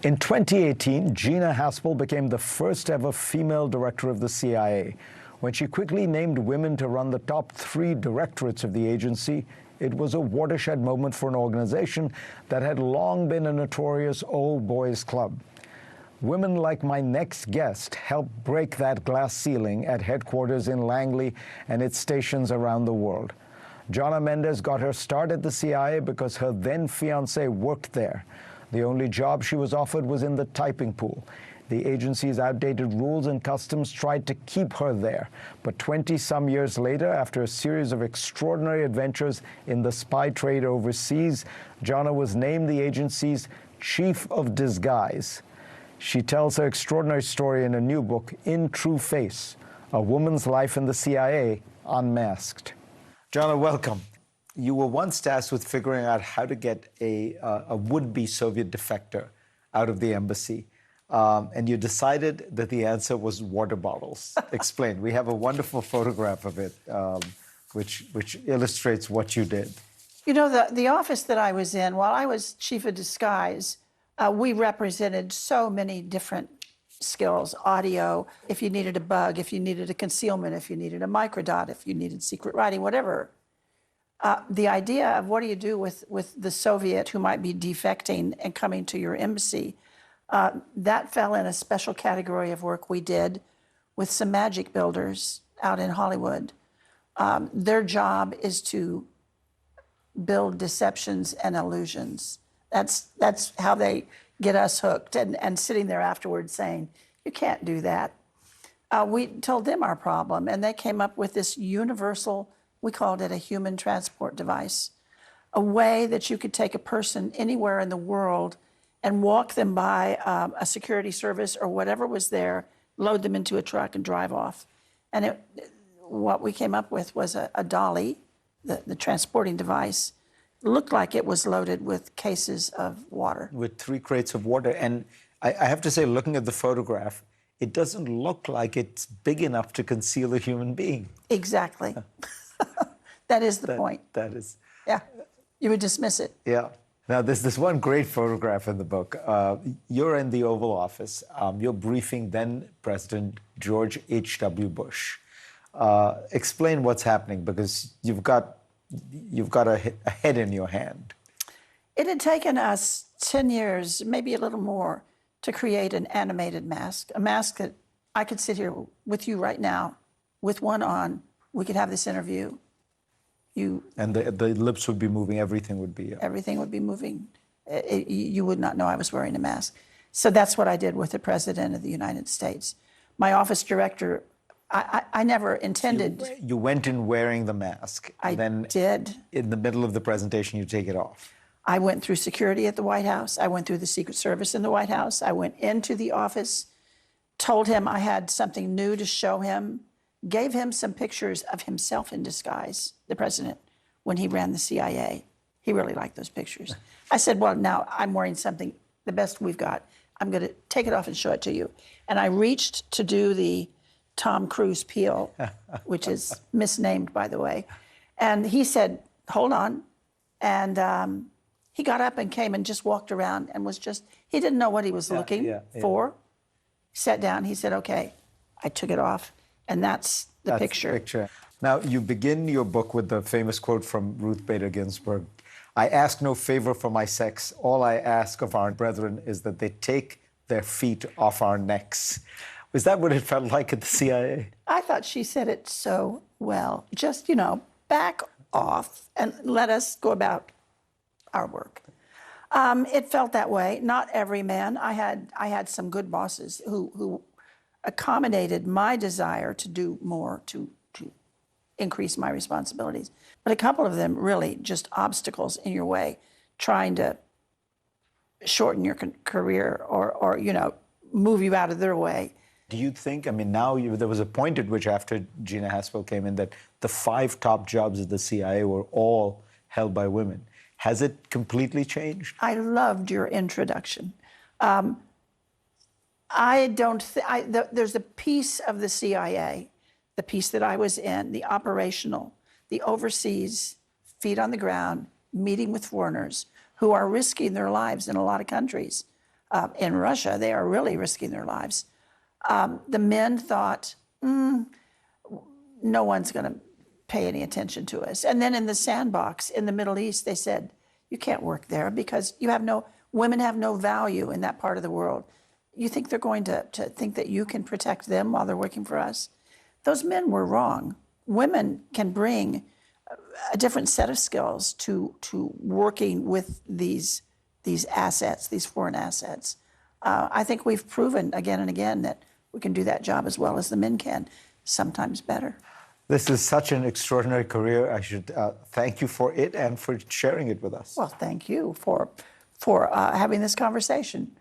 In 2018, Gina Haspel became the first ever female director of the CIA. When she quickly named women to run the top 3 directorates of the agency, it was a watershed moment for an organization that had long been a notorious old boys club. Women like my next guest helped break that glass ceiling at headquarters in Langley and its stations around the world. Jonna Mendez got her start at the CIA because her then fiancé worked there. The only job she was offered was in the typing pool. The agency's outdated rules and customs tried to keep her there. But 20-some years later, after a series of extraordinary adventures in the spy trade overseas, Jonna was named the agency's chief of disguise. She tells her extraordinary story in a new book, In True Face, A Woman's Life in the CIA Unmasked. Jonna, welcome. You were once tasked with figuring out how to get a would-be Soviet defector out of the embassy, and you decided that the answer was water bottles. Explain. We have a wonderful photograph of it, which illustrates what you did. You know, the office that I was in, while I was chief of disguise, we represented so many different skills, audio, if you needed a bug, if you needed a concealment, if you needed a microdot, if you needed secret writing, whatever. The idea of what do you do with the Soviet who might be defecting and coming to your embassy, that fell in a special category of work we did with some magic builders out in Hollywood. Their job is to build deceptions and illusions. That's how they get us hooked, and sitting there afterwards saying, you can't do that. We told them our problem, and they came up with this universal, we called it a human transport device, a way that you could take a person anywhere in the world and walk them by a security service or whatever was there, load them into a truck and drive off. And what we came up with was a dolly, the transporting device. It looked like it was loaded with cases of water. With 3 crates of water. And I have to say, looking at the photograph, it doesn't look like it's big enough to conceal a human being. Exactly. That is the point. That is. Yeah. You would dismiss it. Yeah. Now, there's this one great photograph in the book. You're in the Oval Office. You're briefing then President George H.W. Bush. Explain what's happening, because you've got a head in your hand. It had taken us 10 years, maybe a little more, to create an animated mask, a mask that I could sit here with you right now with one on. We could have this interview. And the lips would be moving, everything would be... Everything would be moving. You would not know I was wearing a mask. So that's what I did with the President of the United States. My office director, I never intended... You went in wearing the mask. I did. In the middle of the presentation, you take it off. I went through security at the White House. I went through the Secret Service in the White House. I went into the office, told him I had something new to show him, gave him some pictures of himself in disguise, the president, when he ran the CIA. He really liked those pictures. I said, well, now I'm wearing something, the best we've got. I'm going to take it off and show it to you. And I reached to do the Tom Cruise peel, which is misnamed, by the way. And he said, hold on. And he got up and came and just walked around and was just, he didn't know what he was looking for. He sat down, he said, okay. I took it off. And that's the picture. Now, you begin your book with the famous quote from Ruth Bader Ginsburg. I ask no favor for my sex. All I ask of our brethren is that they take their feet off our necks. Was that what it felt like at the CIA? I thought she said it so well. Just, back off and let us go about our work. It felt that way. Not every man. I had some good bosses who accommodated my desire to do more, to increase my responsibilities. But a couple of them really just obstacles in your way, trying to shorten your career or move you out of their way. Do you think, now there was a point at which after Gina Haspel came in that the 5 top jobs at the CIA were all held by women. Has it completely changed? I loved your introduction. There's a piece of the CIA, the piece that I was in, the operational, the overseas, feet on the ground, meeting with foreigners who are risking their lives in a lot of countries in Russia, they are really risking their lives. The men thought, no one's going to pay any attention to us. And then in the sandbox in the Middle East, they said, you can't work there because women have no value in that part of the world. You think they're going to think that you can protect them while they're working for us? Those men were wrong. Women can bring a different set of skills to working with these assets, these foreign assets. I think we've proven again and again that we can do that job as well as the men can, sometimes better. This is such an extraordinary career. I should thank you for it and for sharing it with us. Well, thank you for having this conversation.